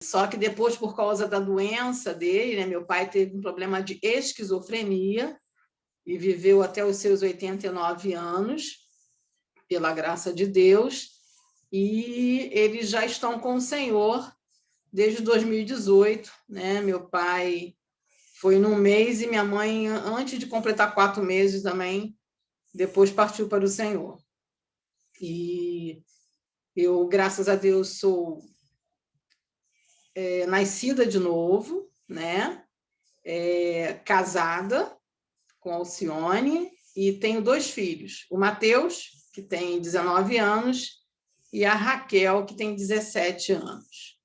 Só que depois, por causa da doença dele, né, meu pai teve um problema de esquizofrenia e viveu até os seus 89 anos, pela graça de Deus, e eles já estão com o Senhor desde 2018, né? Meu pai foi num mês e minha mãe, antes de completar 4 meses também, depois partiu para o Senhor. E eu, graças a Deus, sou nascida de novo, né? Casada com a Alcione e tenho 2 filhos, o Mateus, que tem 19 anos, e a Raquel, que tem 17 anos,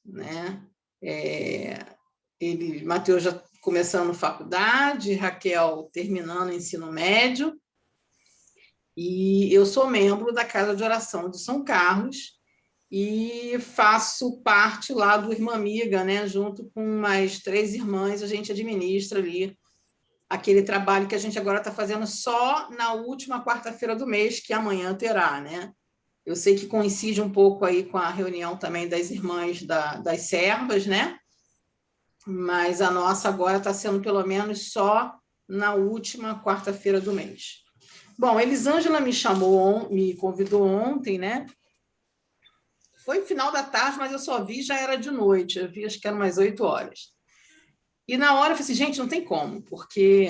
né? Mateus já começando faculdade, Raquel terminando o ensino médio, e eu sou membro da Casa de Oração de São Carlos e faço parte lá do Irmã Amiga, né? Junto com mais 3 irmãs, a gente administra ali aquele trabalho que a gente agora está fazendo só na última quarta-feira do mês, que amanhã terá, né? Eu sei que coincide um pouco aí com a reunião também das irmãs das servas, né? Mas a nossa agora está sendo pelo menos só na última quarta-feira do mês. Bom, Elisângela me convidou ontem, né? Foi final da tarde, mas eu só vi, já era de noite, eu vi, acho que eram umas 8 horas. E na hora eu falei assim, gente, não tem como, porque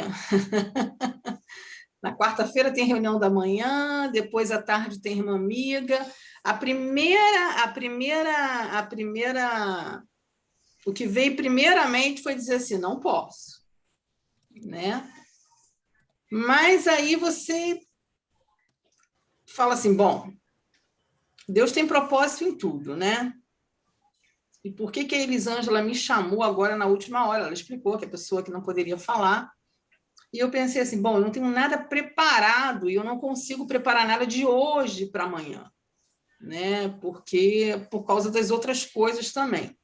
na quarta-feira tem reunião da manhã, depois à tarde tem irmã amiga. O que veio primeiramente foi dizer assim, não posso, né? Mas aí você fala assim, bom, Deus tem propósito em tudo, né? E por que a Elisângela me chamou agora na última hora? Ela explicou que a pessoa que não poderia falar. E eu pensei assim, bom, eu não tenho nada preparado e eu não consigo preparar nada de hoje para amanhã, né? Porque por causa das outras coisas também.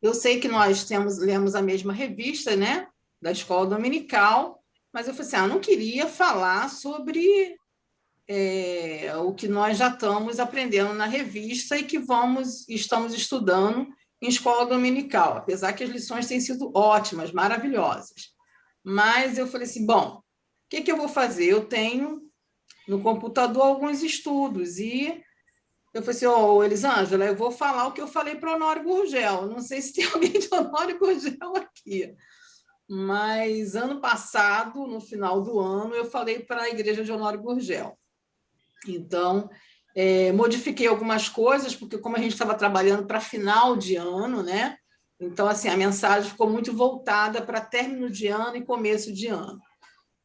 Eu sei que nós lemos a mesma revista, né? Da escola dominical, mas eu falei assim, eu não queria falar sobre o que nós já estamos aprendendo na revista e que estamos estudando em escola dominical, apesar que as lições têm sido ótimas, maravilhosas. Mas eu falei assim, bom, o que eu vou fazer? Eu tenho no computador alguns estudos e eu falei assim, Elisângela, eu vou falar o que eu falei para o Honório Gurgel. Não sei se tem alguém de Honório Gurgel aqui, mas ano passado, no final do ano, eu falei para a igreja de Honório Gurgel. Então, modifiquei algumas coisas, porque como a gente estava trabalhando para final de ano, né? Então, assim, a mensagem ficou muito voltada para término de ano e começo de ano.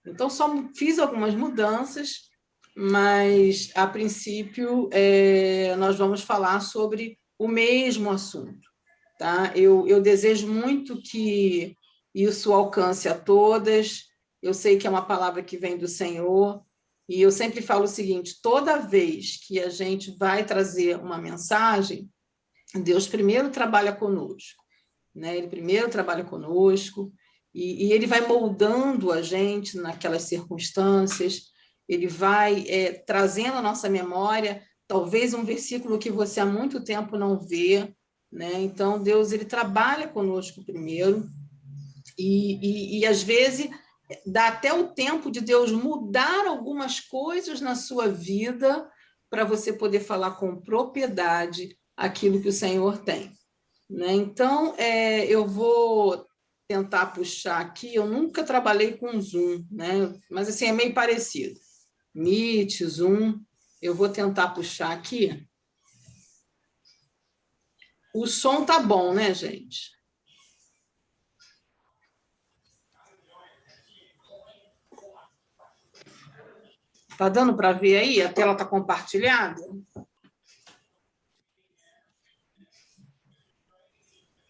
Então, só fiz algumas mudanças, mas, a princípio, nós vamos falar sobre o mesmo assunto. Tá? Eu desejo muito que isso alcance a todas. Eu sei que é uma palavra que vem do Senhor, e eu sempre falo o seguinte, toda vez que a gente vai trazer uma mensagem, Deus primeiro trabalha conosco, né? Ele primeiro trabalha conosco, e ele vai moldando a gente naquelas circunstâncias, ele vai trazendo à nossa memória, talvez um versículo que você há muito tempo não vê, né? Então, Deus ele trabalha conosco primeiro, e às vezes dá até o tempo de Deus mudar algumas coisas na sua vida para você poder falar com propriedade aquilo que o Senhor tem, né? Então, eu vou tentar puxar aqui, eu nunca trabalhei com Zoom, né? Mas assim, é meio parecido. Meet, Zoom, eu vou tentar puxar aqui. O som tá bom, né, gente? Tá dando para ver aí? A tela tá compartilhada?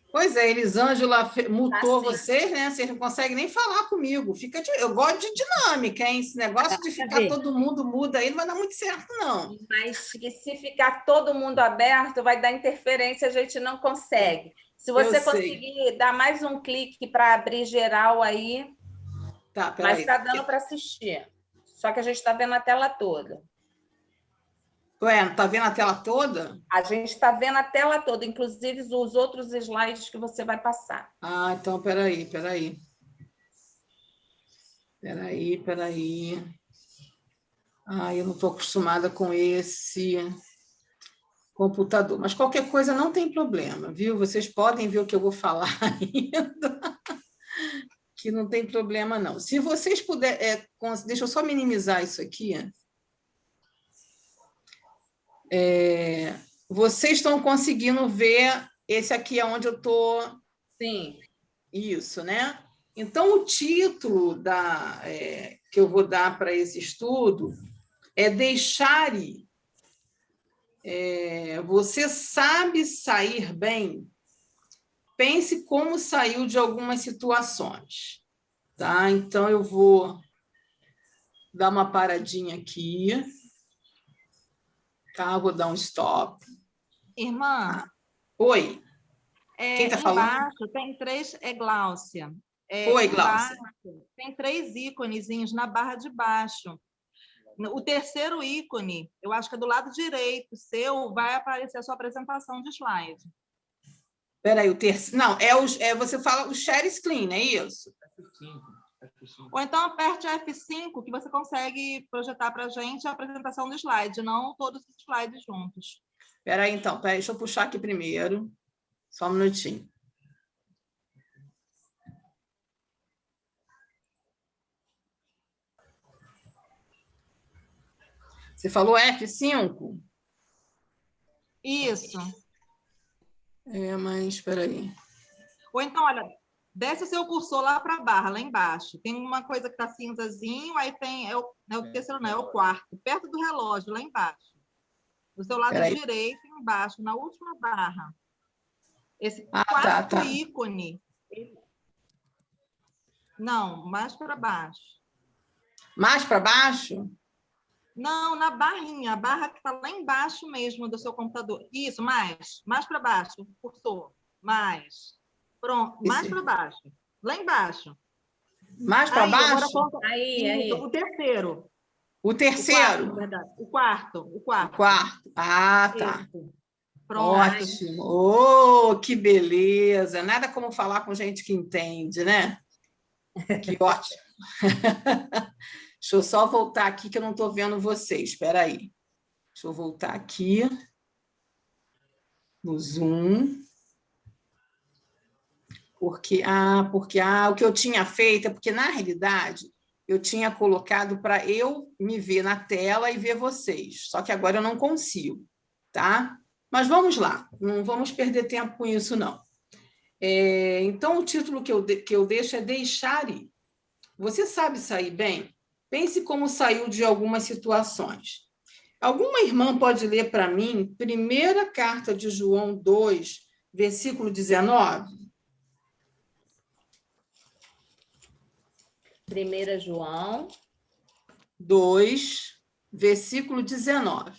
Pois é, Elisângela mutou vocês, né? Vocês não conseguem nem falar comigo. Eu gosto de dinâmica, hein? Esse negócio de ficar todo mundo mudo aí não vai dar muito certo, não. Mas se ficar todo mundo aberto, vai dar interferência, a gente não consegue. Se você conseguir dar mais um clique para abrir geral aí, tá, mas está dando para assistir. Só que a gente está vendo a tela toda. Ué, tá vendo a tela toda? A gente está vendo a tela toda, inclusive os outros slides que você vai passar. Ah, então, peraí. Ah, eu não estou acostumada com esse computador. Mas qualquer coisa não tem problema, viu? Vocês podem ver o que eu vou falar ainda, que não tem problema, não. Se vocês puderem... deixa eu só minimizar isso aqui. Vocês estão conseguindo ver esse aqui é onde eu estou... Sim. Isso, né? Então, o título que eu vou dar para esse estudo é deixar ir. Você sabe sair bem? Pense como saiu de algumas situações. Tá? Então, eu vou dar uma paradinha aqui. Tá? Vou dar um stop. Irmã, Tá. Oi. Quem está falando? Embaixo tem 3, Gláucia. Oi, Gláucia. Embaixo tem 3 íconezinhos na barra de baixo. O terceiro ícone, eu acho que é do lado direito seu, vai aparecer a sua apresentação de slide. Espera aí, o terceiro... Não, você fala o share screen, é isso? F5. Ou então aperte F5, que você consegue projetar para a gente a apresentação do slide, não todos os slides juntos. Espera aí, então. Deixa eu puxar aqui primeiro. Só um minutinho. Você falou F5? Isso. Mas espera aí. Ou então, olha, desce o seu cursor lá para a barra, lá embaixo. Tem uma coisa que está cinzazinho, aí tem... o terceiro, não, é o quarto. Perto do relógio, lá embaixo. Do seu lado direito, embaixo, na última barra. Esse quarto ícone. Não, mais para baixo. Mais para baixo? Não, na barrinha, a barra que está lá embaixo mesmo do seu computador. Isso, mais para baixo, cursor. Mais. Pronto, mais para baixo. Lá embaixo. Mais para baixo? Agora, aí. O terceiro. O terceiro? O quarto. Ah, tá. Isso. Pronto. Ótimo. Oh, que beleza. Nada como falar com gente que entende, né? Que ótimo. Deixa eu só voltar aqui, que eu não estou vendo vocês. Espera aí. Deixa eu voltar aqui no Zoom. Porque o que eu tinha feito é porque, na realidade, eu tinha colocado para eu me ver na tela e ver vocês. Só que agora eu não consigo, tá? Mas vamos lá, não vamos perder tempo com isso, não. Então, o título que eu deixo é deixar ir. Você sabe sair bem? Pense como saiu de algumas situações. Alguma irmã pode ler para mim, primeira carta de João 2, versículo 19? 1 João 2, versículo 19.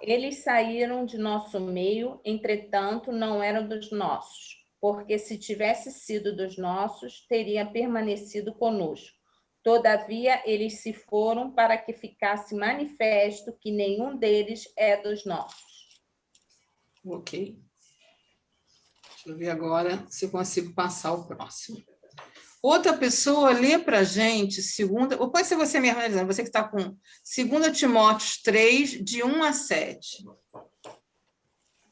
Eles saíram de nosso meio, entretanto, não eram dos nossos, porque se tivesse sido dos nossos, teria permanecido conosco. Todavia, eles se foram para que ficasse manifesto que nenhum deles é dos nossos. Ok. Deixa eu ver agora se eu consigo passar o próximo. Outra pessoa lê para a gente, ou pode ser você mesmo, você que está com 2 Timóteo 3, de 1 a 7.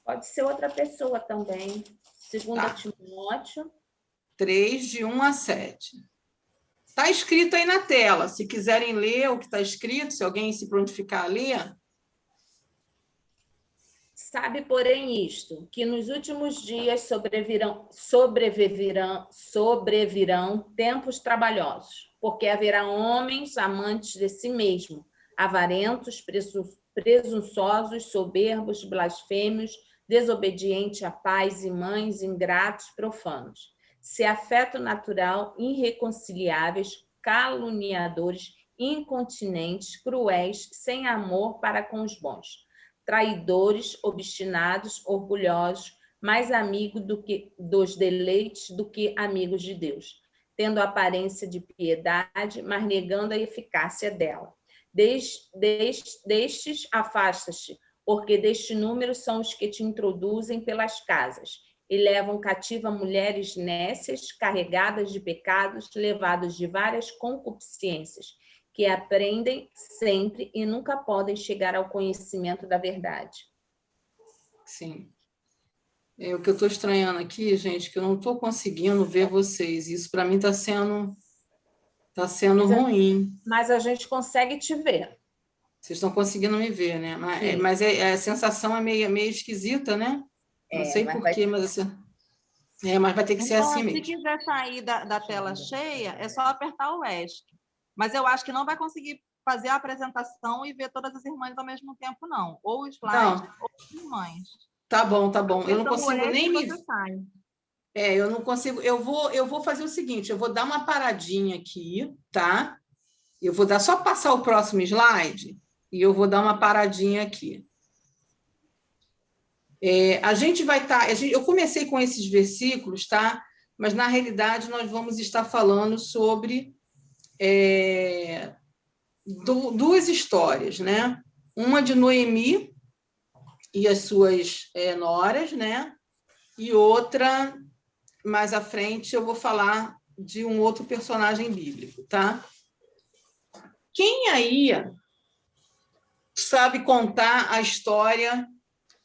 Pode ser outra pessoa também. 2 Timóteo 3, de 1 a 7. Está escrito aí na tela. Se quiserem ler o que está escrito, se alguém se prontificar a ler. Sabe, porém, isto, que nos últimos dias sobrevirão tempos trabalhosos, porque haverá homens amantes de si mesmo, avarentos, presunçosos, soberbos, blasfêmios, desobedientes a pais e mães, ingratos, profanos, sem afeto natural, irreconciliáveis, caluniadores, incontinentes, cruéis, sem amor para com os bons, traidores, obstinados, orgulhosos, mais amigos dos deleites do que amigos de Deus, tendo aparência de piedade, mas negando a eficácia dela. Destes afasta-te, porque deste número são os que te introduzem pelas casas e levam cativa mulheres nécias, carregadas de pecados, levados de várias concupiscências, que aprendem sempre e nunca podem chegar ao conhecimento da verdade. Sim. O que eu estou estranhando aqui, gente, que eu não estou conseguindo ver vocês. Isso, para mim, está sendo ruim. Mas a gente consegue te ver. Vocês estão conseguindo me ver, né? Mas a sensação é meio esquisita, né? Não sei porquê, mas assim... mas vai ter que ser assim mesmo. Se quiser sair da tela cheia, é só apertar o ESC. Mas eu acho que não vai conseguir fazer a apresentação e ver todas as irmãs ao mesmo tempo, não. Ou os slides, ou as irmãs. Tá bom. Eu não consigo nem me... Sai. Eu não consigo... Eu vou fazer o seguinte, eu vou dar uma paradinha aqui, tá? Eu vou só passar o próximo slide e eu vou dar uma paradinha aqui. A gente vai estar... eu comecei com esses versículos, tá? Mas, na realidade, nós vamos estar falando sobre duas histórias, né? Uma de Noemi e as suas noras, né? E outra, mais à frente, eu vou falar de um outro personagem bíblico, tá? Quem aí sabe contar a história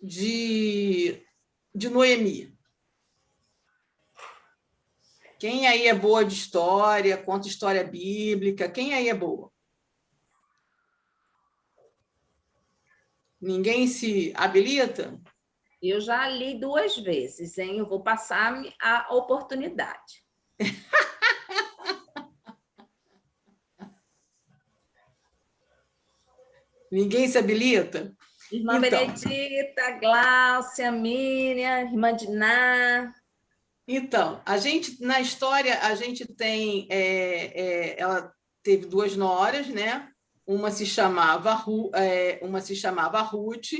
de Noemi? Quem aí é boa de história, conta história bíblica? Quem aí é boa? Ninguém se habilita? Eu já li 2 vezes, hein? Eu vou passar a oportunidade. Ninguém se habilita? Irmã Benedita, Gláucia, Miriam, irmã Diná. Então, na história, a gente tem... ela teve 2 noras, né? Uma se chamava Ruth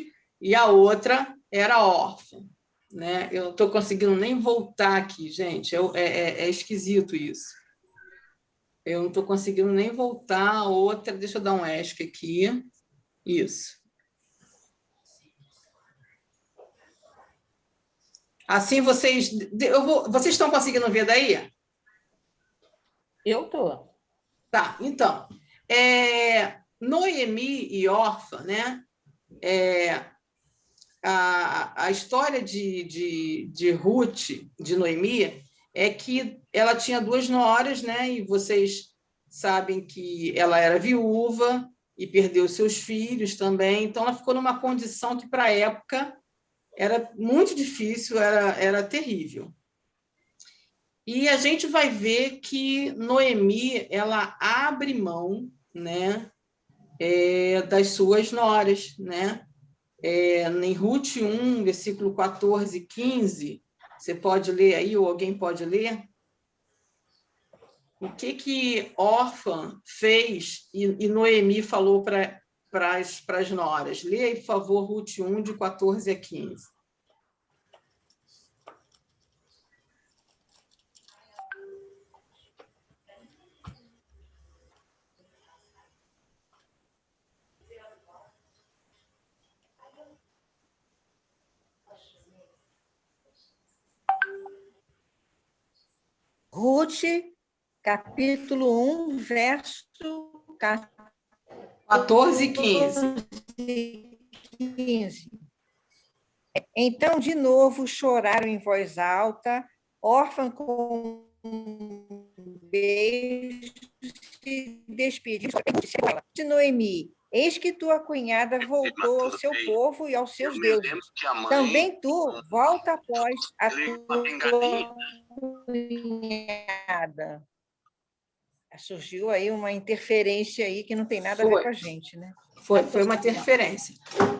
e a outra era órfã, né? Eu não estou conseguindo nem voltar aqui, gente. É esquisito isso. Eu não estou conseguindo nem voltar a outra. Deixa eu dar um ESC aqui. Isso. Assim vocês... vocês estão conseguindo ver daí? Eu estou. Tá, então... Noemi e órfã, né? A história de Ruth, de Noemi, é que ela tinha 2 noras, né? E vocês sabem que ela era viúva e perdeu seus filhos também, então ela ficou numa condição que, para a época, era muito difícil, era terrível. E a gente vai ver que Noemi, ela abre mão, né, das suas noras, né? Em Ruth 1, versículo 14 e 15, você pode ler aí, ou alguém pode ler? O que Órfã fez e Noemi falou para as noras? Lê aí, por favor, Ruth 1, de 14 a 15. Ruth, capítulo 1, verso 14 e 15. Então, de novo, choraram em voz alta, órfã com beijos se despediu de Noemi. Eis que tua cunhada voltou ao seu povo e aos seus deuses. Também tu volta após a tua cunhada. Surgiu aí uma interferência aí que não tem nada a ver com a gente, né? Foi uma interferência.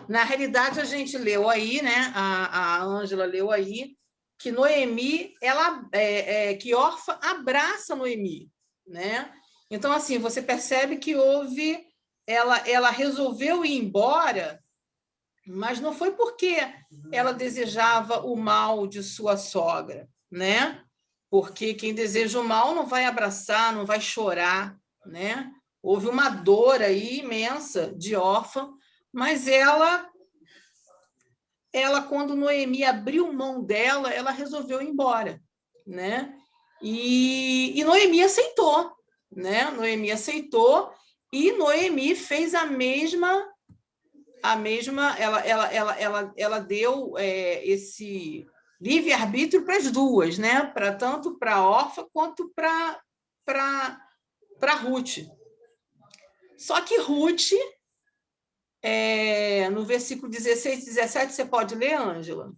Na realidade, a gente leu aí, né? A Ângela leu aí que Noemi, que Órfã abraça Noemi, né? Então, assim, você percebe que ela resolveu ir embora, mas não foi porque ela desejava o mal de sua sogra, né? porque quem deseja o mal não vai abraçar, não vai chorar, né? Houve uma dor aí imensa de órfã, mas ela, quando Noemi abriu mão dela, ela resolveu ir embora, né? E Noemi aceitou, né? Noemi aceitou e Noemi fez a mesma ela deu esse livre-arbítrio para as duas, né? Tanto para a órfã quanto para Ruth. Só que Ruth, no versículo 16 e 17, você pode ler, Ângela?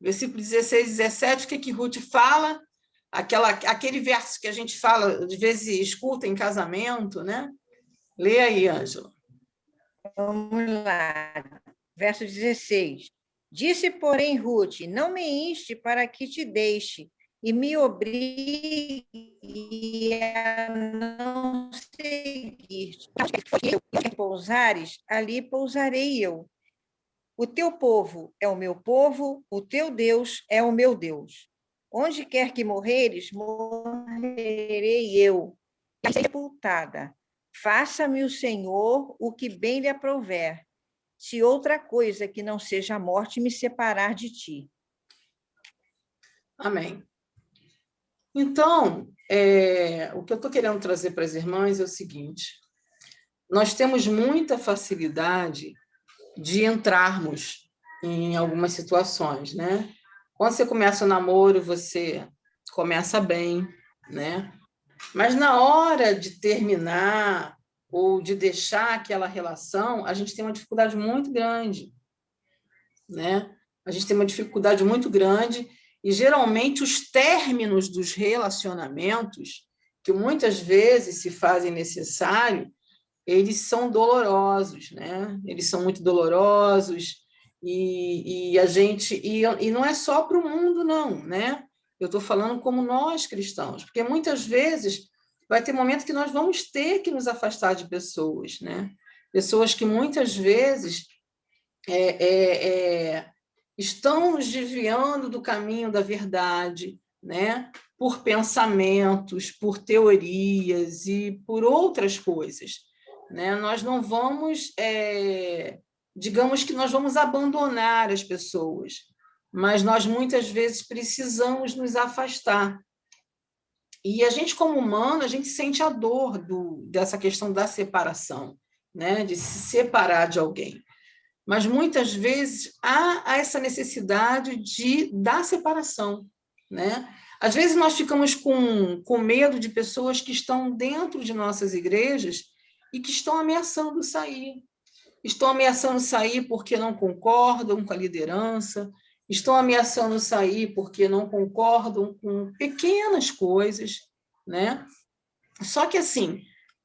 Versículo 16 e 17, o que Ruth fala? Aquele verso que a gente fala, às vezes escuta em casamento, né? Lê aí, Ângela. Vamos lá. Verso 16. Disse, porém, Ruth, não me inste para que te deixe, e me obrigue a não seguir-te. Onde pousares, ali pousarei eu. O teu povo é o meu povo, o teu Deus é o meu Deus. Onde quer que morreres, morrerei eu, e sepultada. Faça-me o Senhor o que bem lhe aprouver, se outra coisa que não seja a morte me separar de ti. Amém. Então, o que eu estou querendo trazer para as irmãs é o seguinte: nós temos muita facilidade de entrarmos em algumas situações, né? Quando você começa o namoro, você começa bem, né? Mas na hora de terminar ou de deixar aquela relação, a gente tem uma dificuldade muito grande, né? A gente tem uma dificuldade muito grande e, geralmente, os términos dos relacionamentos, que muitas vezes se fazem necessário, eles são dolorosos, né? Eles são muito dolorosos e a gente... E não é só para o mundo, não, né? Eu estou falando como nós, cristãos, porque muitas vezes vai ter momento que nós vamos ter que nos afastar de pessoas, né? Pessoas que muitas vezes estão nos desviando do caminho da verdade, né? Por pensamentos, por teorias e por outras coisas, né? Nós não vamos, digamos que nós vamos abandonar as pessoas, mas nós muitas vezes precisamos nos afastar. E a gente, como humano, a gente sente a dor dessa questão da separação, né? De se separar de alguém. Mas muitas vezes há essa necessidade da separação, né? Às vezes nós ficamos com medo de pessoas que estão dentro de nossas igrejas e que estão ameaçando sair. Estão ameaçando sair porque não concordam com a liderança, estão ameaçando sair porque não concordam com pequenas coisas, né? Só que, assim,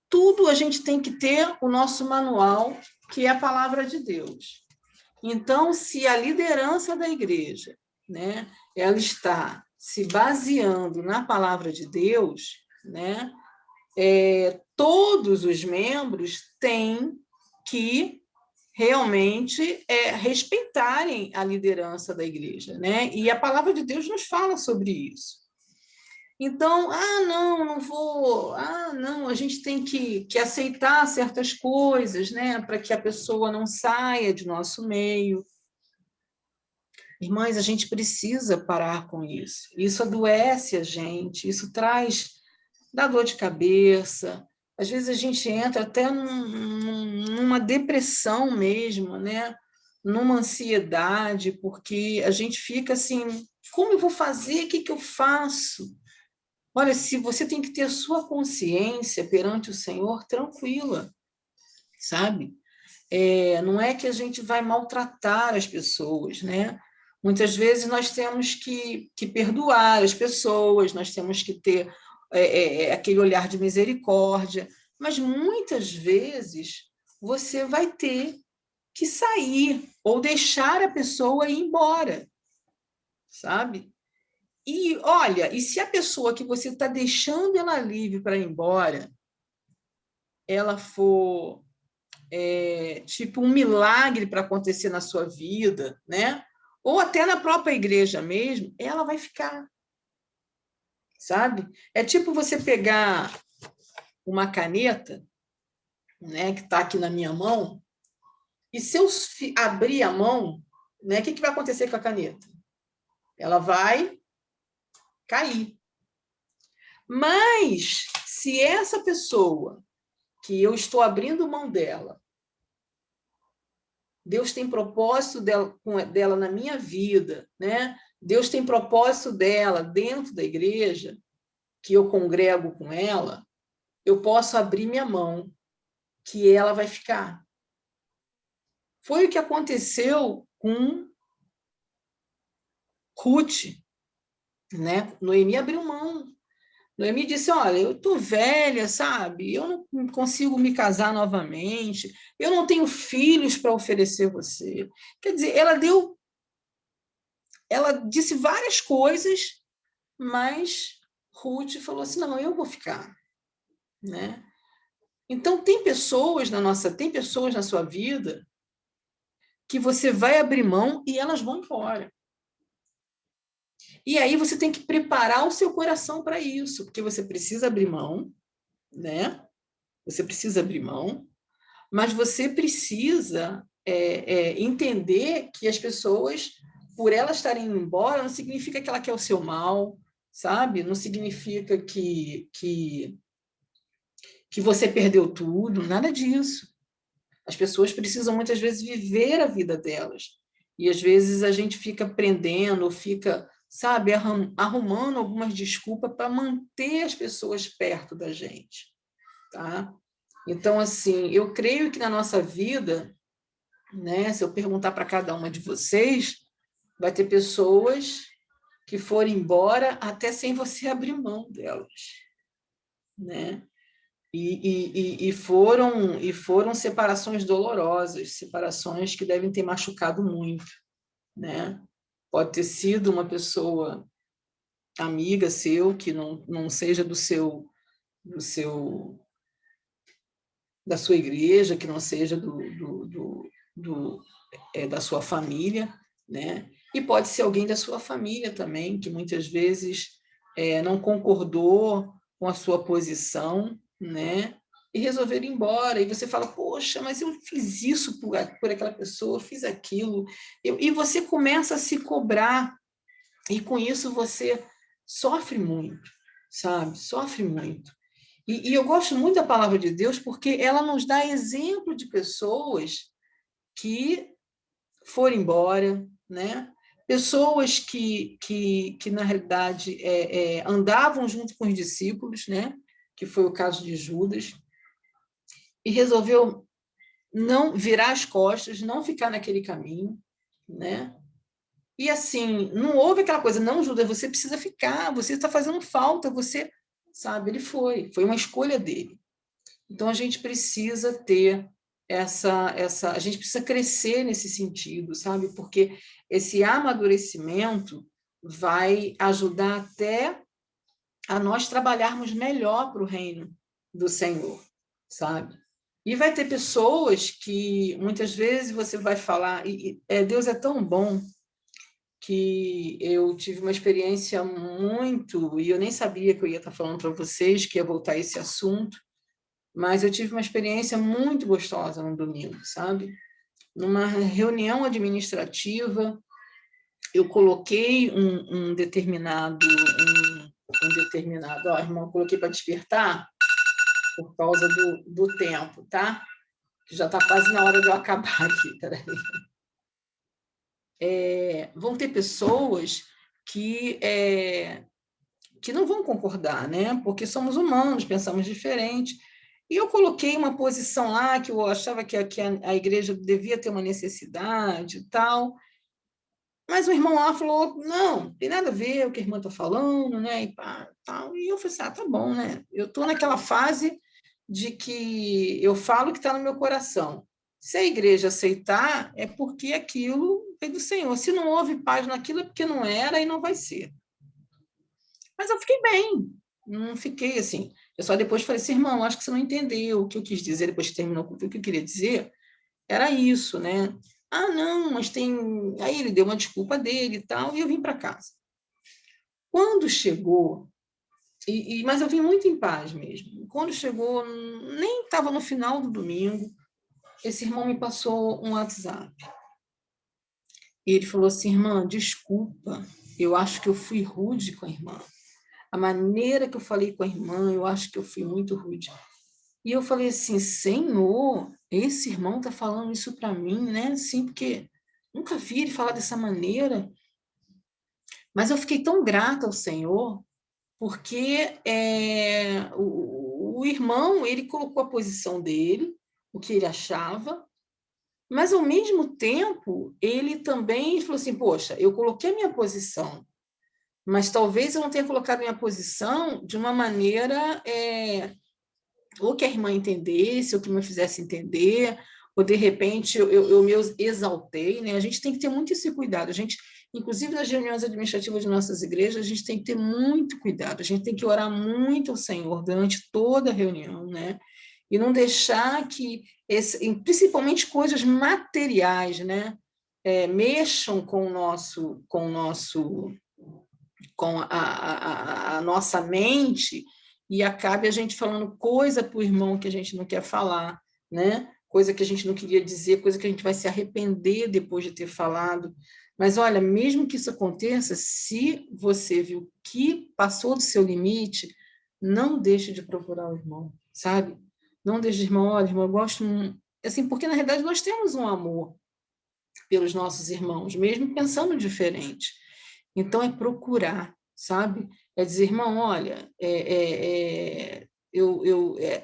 tudo a gente tem que ter o nosso manual, que é a palavra de Deus. Então, se a liderança da igreja, né, ela está se baseando na palavra de Deus, né, todos os membros têm que realmente respeitarem a liderança da igreja, né? E a palavra de Deus nos fala sobre isso. Então, não vou, não, a gente tem que aceitar certas coisas, né, para que a pessoa não saia de nosso meio. Irmãs, a gente precisa parar com isso. Isso adoece a gente, isso dá dor de cabeça. Às vezes a gente entra até numa depressão mesmo, né? Numa ansiedade, porque a gente fica assim, como eu vou fazer? O que eu faço? Olha, se você tem que ter a sua consciência perante o Senhor tranquila, sabe? Não é que a gente vai maltratar as pessoas, né? Muitas vezes nós temos que perdoar as pessoas, nós temos que ter aquele olhar de misericórdia, mas muitas vezes você vai ter que sair ou deixar a pessoa ir embora, sabe? E, olha, e se a pessoa que você está deixando ela livre para ir embora, ela for tipo um milagre para acontecer na sua vida, né? Ou até na própria igreja mesmo, ela vai ficar. sabe? É tipo você pegar uma caneta, né, que está aqui na minha mão, e se eu abrir a mão, né, o que vai acontecer com a caneta? Ela vai cair. Mas, se essa pessoa que eu estou abrindo mão dela, Deus tem propósito dela na minha vida, né? Deus tem propósito dela dentro da igreja, que eu congrego com ela, eu posso abrir minha mão, que ela vai ficar. Foi o que aconteceu com Ruth, né? Noemi abriu mão. Noemi disse, olha, eu estou velha, sabe? Eu não consigo me casar novamente, eu não tenho filhos para oferecer a você. Quer dizer, ela disse várias coisas, mas Ruth falou assim, não, eu vou ficar, né? Então, tem pessoas na sua vida que você vai abrir mão e elas vão embora. E aí você tem que preparar o seu coração para isso, porque você precisa abrir mão, né? Você precisa abrir mão, mas você precisa entender que as pessoas, por elas estarem indo embora, não significa que ela quer o seu mal, sabe? Não significa que você perdeu tudo, nada disso. As pessoas precisam, muitas vezes, viver a vida delas. E, às vezes, a gente fica prendendo, fica, sabe, arrumando algumas desculpas para manter as pessoas perto da gente, tá? Então, assim, eu creio que na nossa vida, né, se eu perguntar para cada uma de vocês, vai ter pessoas que foram embora até sem você abrir mão delas, né? E foram separações dolorosas, separações que devem ter machucado muito, né? Pode ter sido uma pessoa amiga seu, que não seja da sua igreja, que não seja da sua família, né? E pode ser alguém da sua família também, que muitas vezes não concordou com a sua posição, né? E resolveram ir embora. E você fala, poxa, mas eu fiz isso por aquela pessoa, eu fiz aquilo. E você começa a se cobrar, e com isso você sofre muito, sabe? Sofre muito. E eu gosto muito da palavra de Deus porque ela nos dá exemplo de pessoas que foram embora, né? Pessoas que na realidade, andavam junto com os discípulos, né? Que foi o caso de Judas, e resolveu não virar as costas, não ficar naquele caminho, né? E assim, não houve aquela coisa, não, Judas, você precisa ficar, você está fazendo falta, você, sabe, ele foi uma escolha dele. Então, a gente precisa ter a gente precisa crescer nesse sentido, sabe? Porque esse amadurecimento vai ajudar até a nós trabalharmos melhor para o reino do Senhor, sabe? E vai ter pessoas que muitas vezes você vai falar, Deus é tão bom, que eu tive uma experiência muito, e eu nem sabia que eu ia estar falando para vocês, que ia voltar a esse assunto, mas eu tive uma experiência muito gostosa no domingo, sabe? Numa reunião administrativa, eu coloquei um determinado, ó, irmão, eu coloquei para despertar por causa do tempo, tá? Que já está quase na hora de eu acabar aqui, peraí. Vão ter pessoas que não vão concordar, né? Porque somos humanos, pensamos diferente. E eu coloquei uma posição lá que eu achava que a igreja devia ter uma necessidade e tal. Mas o irmão lá falou, não, tem nada a ver o que a irmã está falando, né? E, pá, tal. E eu falei assim, tá bom, né? Eu estou naquela fase de que eu falo que está no meu coração. Se a igreja aceitar, é porque aquilo veio do Senhor. Se não houve paz naquilo, é porque não era e não vai ser. Mas eu fiquei bem, não fiquei assim. Eu só depois falei assim, irmão, acho que você não entendeu o que eu quis dizer, depois que terminou o que eu queria dizer, era isso, né? Ah, não, mas tem... Aí ele deu uma desculpa dele e tal, e eu vim para casa. Quando chegou Mas eu vim muito em paz mesmo. Quando chegou, nem estava no final do domingo, esse irmão me passou um WhatsApp. E ele falou assim, irmã, desculpa, eu acho que eu fui rude com a irmã. A maneira que eu falei com a irmã, eu acho que eu fui muito rude. E eu falei assim, Senhor, esse irmão está falando isso para mim, né? Assim, porque nunca vi ele falar dessa maneira. Mas eu fiquei tão grata ao Senhor, porque o irmão, ele colocou a posição dele, o que ele achava, mas, ao mesmo tempo, ele também falou assim, poxa, eu coloquei a minha posição, mas talvez eu não tenha colocado a minha posição de uma maneira ou que a irmã entendesse, ou que me fizesse entender, ou, de repente, eu me exaltei, né? A gente tem que ter muito esse cuidado. A gente, inclusive, nas reuniões administrativas de nossas igrejas, a gente tem que ter muito cuidado. A gente tem que orar muito ao Senhor durante toda a reunião, né? E não deixar que, principalmente coisas materiais, né? Mexam com a nossa mente e acabe a gente falando coisa para o irmão que a gente não quer falar, né? Coisa que a gente não queria dizer, coisa que a gente vai se arrepender depois de ter falado. Mas, olha, mesmo que isso aconteça, se você viu que passou do seu limite, não deixe de procurar o irmão, sabe? Não deixe de, irmão, olha, irmão, eu gosto... Assim, porque, na realidade, nós temos um amor pelos nossos irmãos, mesmo pensando diferente. Então, é procurar, sabe? É dizer, irmão, olha,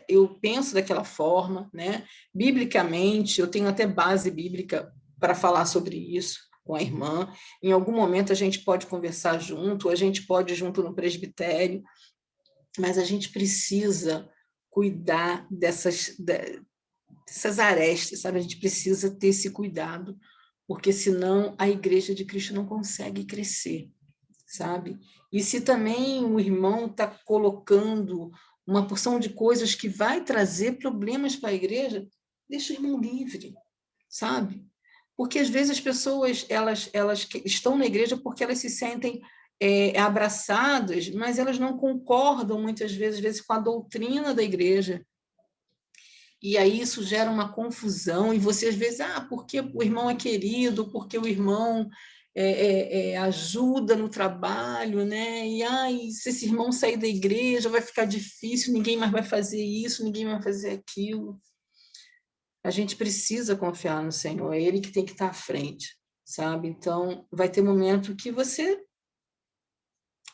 eu penso daquela forma, né? Biblicamente, eu tenho até base bíblica para falar sobre isso com a irmã. Em algum momento a gente pode conversar junto, a gente pode ir junto no presbitério, mas a gente precisa cuidar dessas arestas, sabe? A gente precisa ter esse cuidado, porque senão a Igreja de Cristo não consegue crescer, sabe? E se também o irmão está colocando uma porção de coisas que vai trazer problemas para a igreja, deixa o irmão livre, sabe? Porque às vezes as pessoas elas estão na igreja porque elas se sentem abraçadas, mas elas não concordam muitas vezes com a doutrina da igreja. E aí isso gera uma confusão, e você às vezes, porque o irmão é querido, porque o irmão ajuda no trabalho, né? E se esse irmão sair da igreja, vai ficar difícil, ninguém mais vai fazer isso, ninguém vai fazer aquilo. A gente precisa confiar no Senhor, é Ele que tem que estar à frente, sabe? Então, vai ter momento que você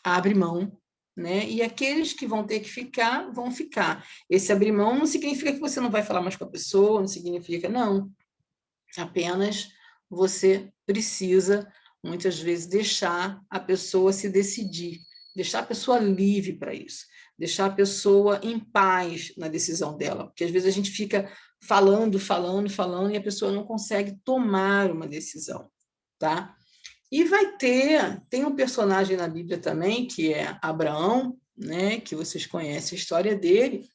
abre mão, né? E aqueles que vão ter que ficar, vão ficar. Esse abrir mão não significa que você não vai falar mais com a pessoa, não significa, não. Apenas você precisa, muitas vezes, deixar a pessoa se decidir, deixar a pessoa livre para isso, deixar a pessoa em paz na decisão dela, porque às vezes a gente fica falando e a pessoa não consegue tomar uma decisão, tá? E tem um personagem na Bíblia também, que é Abraão, né, que vocês conhecem a história dele,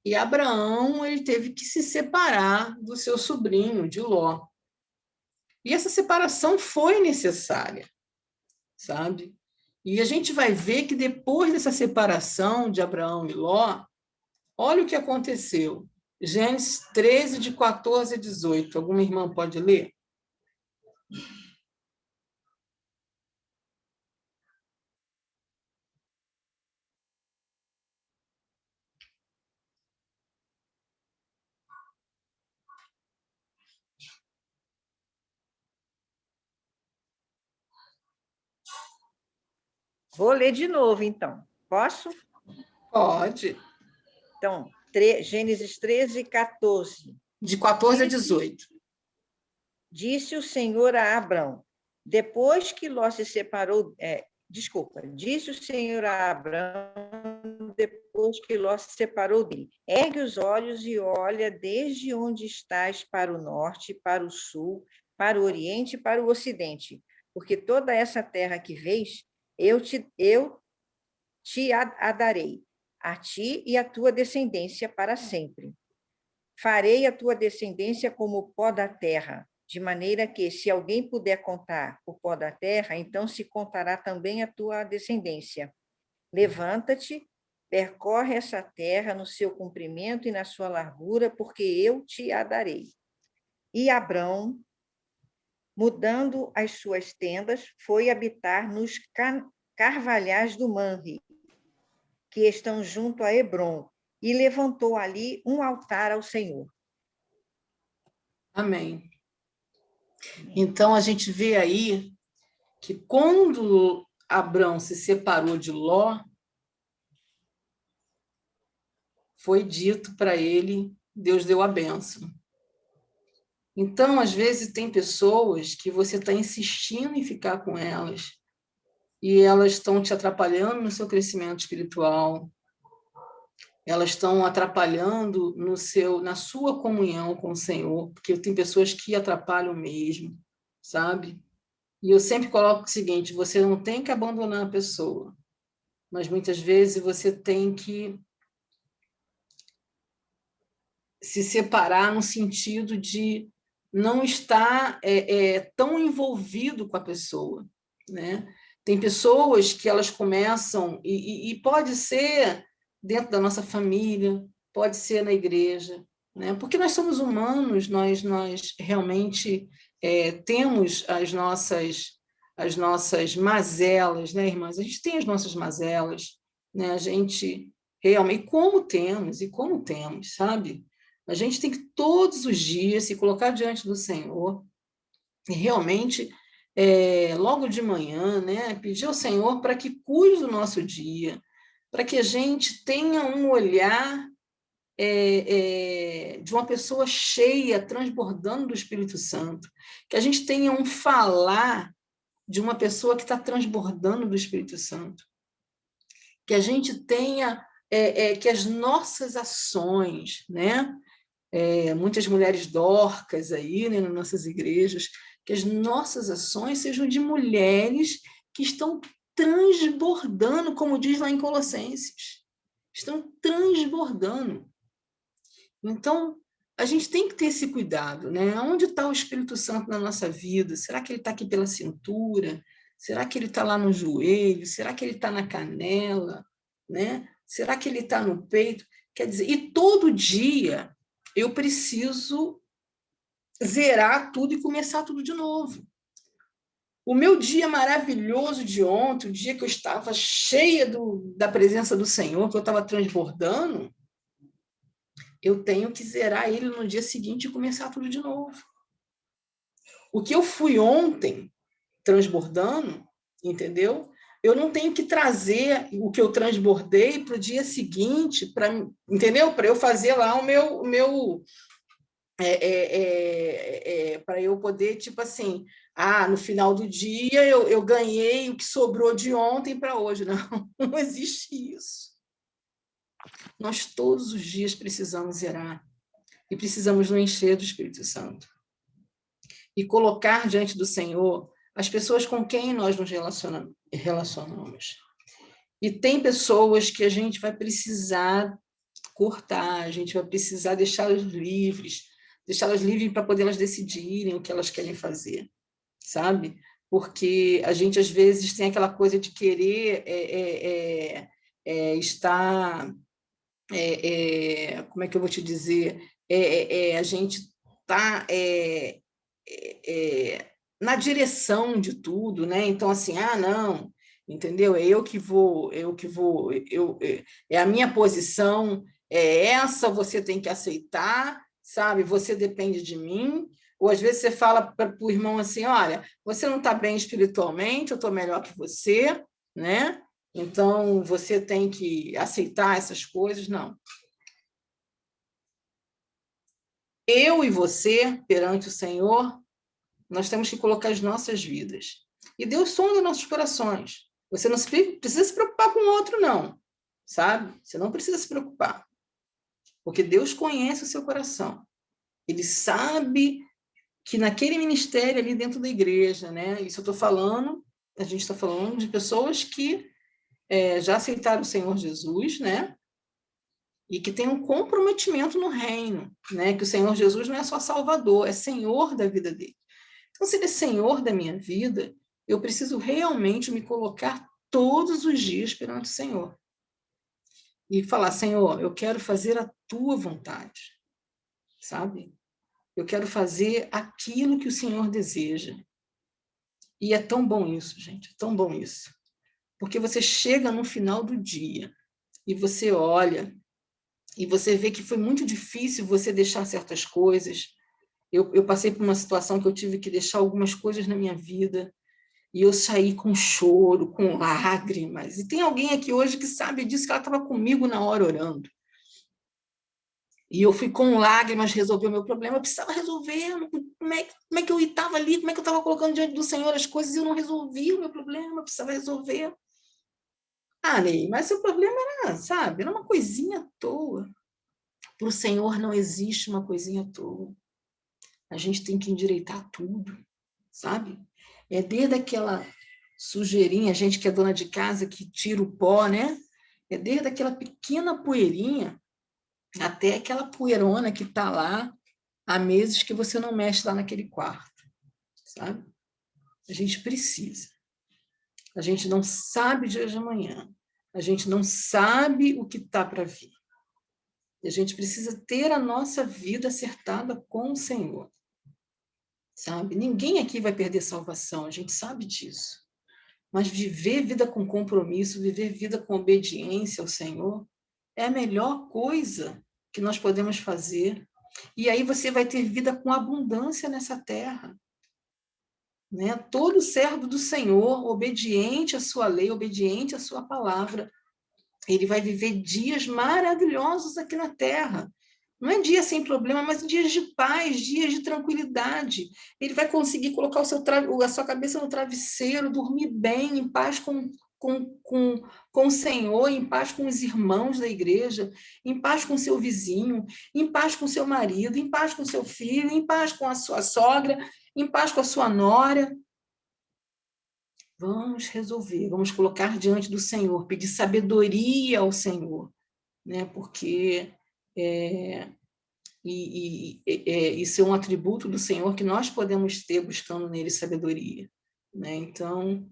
e Abraão ele teve que se separar do seu sobrinho, de Ló. E essa separação foi necessária, sabe? E a gente vai ver que depois dessa separação de Abraão e Ló, olha o que aconteceu. Gênesis 13, de 14 a 18. Alguma irmã pode ler? Vou ler de novo, então. Posso? Pode. Então, Gênesis 13, 14. De 14 a 18. Disse o Senhor a Abrão, depois que Ló se separou... disse o Senhor a Abrão, depois que Ló se separou dele, ergue os olhos e olha desde onde estás para o norte, para o sul, para o oriente e para o ocidente, porque toda essa terra que vês, eu te a darei, a ti e a tua descendência para sempre. Farei a tua descendência como o pó da terra, de maneira que, se alguém puder contar o pó da terra, então se contará também a tua descendência. Levanta-te, percorre essa terra no seu comprimento e na sua largura, porque eu te a darei. E Abrão, mudando as suas tendas, foi habitar nos carvalhais do Manre, que estão junto a Hebrom, e levantou ali um altar ao Senhor. Amém. Então, a gente vê aí que quando Abrão se separou de Ló, foi dito para ele, Deus deu a bênção. Então, às vezes, tem pessoas que você está insistindo em ficar com elas e elas estão te atrapalhando no seu crescimento espiritual, elas estão atrapalhando na sua comunhão com o Senhor, porque tem pessoas que atrapalham mesmo, sabe? E eu sempre coloco o seguinte, você não tem que abandonar a pessoa, mas muitas vezes você tem que se separar no sentido de não estar tão envolvido com a pessoa, né? Tem pessoas que elas começam, e pode ser dentro da nossa família, pode ser na igreja, né? Porque nós somos humanos, nós realmente temos as nossas mazelas, né, irmãs? A gente tem as nossas mazelas, né? A gente realmente, como temos, sabe? A gente tem que todos os dias se colocar diante do Senhor e realmente, logo de manhã, né, pedir ao Senhor para que cuide do nosso dia, para que a gente tenha um olhar de uma pessoa cheia, transbordando do Espírito Santo, que a gente tenha um falar de uma pessoa que está transbordando do Espírito Santo, que a gente tenha que as nossas ações, né? Muitas mulheres dorcas aí, né, nas nossas igrejas, que as nossas ações sejam de mulheres que estão transbordando, como diz lá em Colossenses, estão transbordando. Então, a gente tem que ter esse cuidado, né? Onde está o Espírito Santo na nossa vida? Será que ele está aqui pela cintura? Será que ele está lá no joelho? Será que ele está na canela? Né? Será que ele está no peito? Quer dizer, e todo dia eu preciso zerar tudo e começar tudo de novo. O meu dia maravilhoso de ontem, o dia que eu estava cheia da presença do Senhor, que eu estava transbordando, eu tenho que zerar ele no dia seguinte e começar tudo de novo. O que eu fui ontem transbordando, entendeu? Eu não tenho que trazer o que eu transbordei para o dia seguinte, entendeu? Para eu fazer lá o meu para eu poder, tipo assim, no final do dia eu ganhei o que sobrou de ontem para hoje. Não, não existe isso. Nós todos os dias precisamos zerar e precisamos nos encher do Espírito Santo e colocar diante do Senhor as pessoas com quem nós nos relacionamos. E tem pessoas que a gente vai precisar cortar, a gente vai precisar deixá-las livres para poder elas decidirem o que elas querem fazer, sabe? Porque a gente, às vezes, tem aquela coisa de querer estar... como é que eu vou te dizer? A gente está na direção de tudo, né? Então, assim, não, entendeu? É a minha posição é essa, você tem que aceitar, sabe? Você depende de mim. Ou às vezes você fala para o irmão assim, olha, você não está bem espiritualmente, eu estou melhor que você, né? Então você tem que aceitar essas coisas. Não. Eu e você, perante o Senhor, nós temos que colocar as nossas vidas. E Deus sonda nossos corações. Você não precisa se preocupar com o outro, não. Sabe? Você não precisa se preocupar. Porque Deus conhece o seu coração. Ele sabe que naquele ministério ali dentro da igreja, né? Isso eu estou falando, a gente está falando de pessoas que já aceitaram o Senhor Jesus, né? E que tem um comprometimento no reino, né? Que o Senhor Jesus não é só Salvador, é Senhor da vida dele. Então, se ele é Senhor da minha vida, eu preciso realmente me colocar todos os dias perante o Senhor. E falar, Senhor, eu quero fazer a tua vontade, sabe? Eu quero fazer aquilo que o Senhor deseja. E é tão bom isso, gente, é tão bom isso. Porque você chega no final do dia e você olha e você vê que foi muito difícil você deixar certas coisas. Eu passei por uma situação que eu tive que deixar algumas coisas na minha vida e eu saí com choro, com lágrimas. E tem alguém aqui hoje que sabe disso, que ela estava comigo na hora orando. E eu fui com lágrimas resolver o meu problema. Eu precisava resolver. Como é que eu estava ali? Como é que eu estava colocando diante do Senhor as coisas e eu não resolvi o meu problema? Eu precisava resolver. Ah, Ney, mas seu problema era, sabe, era uma coisinha à toa. Para o Senhor não existe uma coisinha à toa. A gente tem que endireitar tudo, sabe? É desde aquela sujeirinha, a gente que é dona de casa, que tira o pó, né? É desde aquela pequena poeirinha até aquela poeirona que está lá há meses que você não mexe lá naquele quarto, sabe? A gente precisa. A gente não sabe o dia de amanhã. A gente não sabe o que está para vir. E a gente precisa ter a nossa vida acertada com o Senhor, sabe? Ninguém aqui vai perder salvação, a gente sabe disso. Mas viver vida com compromisso, viver vida com obediência ao Senhor, é a melhor coisa que nós podemos fazer. E aí você vai ter vida com abundância nessa terra. Né? Todo servo do Senhor, obediente à sua lei, obediente à sua palavra, ele vai viver dias maravilhosos aqui na terra. Não é dia sem problema, mas dias de paz, dias de tranquilidade. Ele vai conseguir colocar a sua cabeça no travesseiro, dormir bem, em paz com o Senhor, em paz com os irmãos da igreja, em paz com seu vizinho, em paz com seu marido, em paz com seu filho, em paz com a sua sogra, em paz com a sua nora. Vamos resolver, vamos colocar diante do Senhor, pedir sabedoria ao Senhor, né? Porque isso é um atributo do Senhor que nós podemos ter buscando nele sabedoria, né? Então,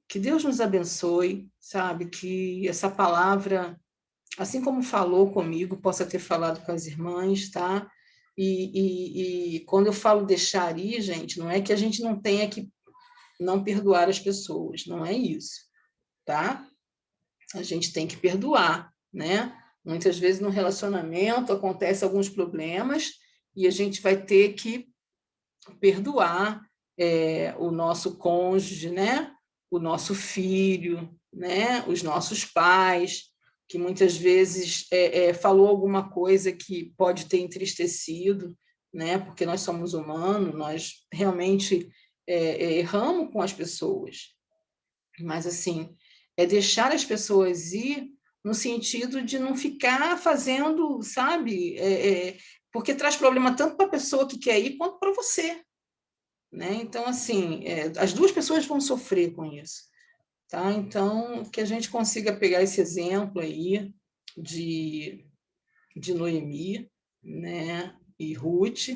que Deus nos abençoe, sabe? Que essa palavra, assim como falou comigo, possa ter falado com as irmãs, tá? E quando eu falo deixar ir, gente, não é que a gente não tenha que não perdoar as pessoas, não é isso, tá? A gente tem que perdoar, né? Muitas vezes no relacionamento acontecem alguns problemas e a gente vai ter que perdoar o nosso cônjuge, né? O nosso filho, né? Os nossos pais, que muitas vezes falou alguma coisa que pode ter entristecido, né? Porque nós somos humanos, nós realmente erramos com as pessoas. Mas, assim, é deixar as pessoas ir no sentido de não ficar fazendo, sabe? Porque traz problema tanto para a pessoa que quer ir quanto para você. Né? Então, assim, as duas pessoas vão sofrer com isso. Tá? Então, que a gente consiga pegar esse exemplo aí de Noemi, né? E Ruth,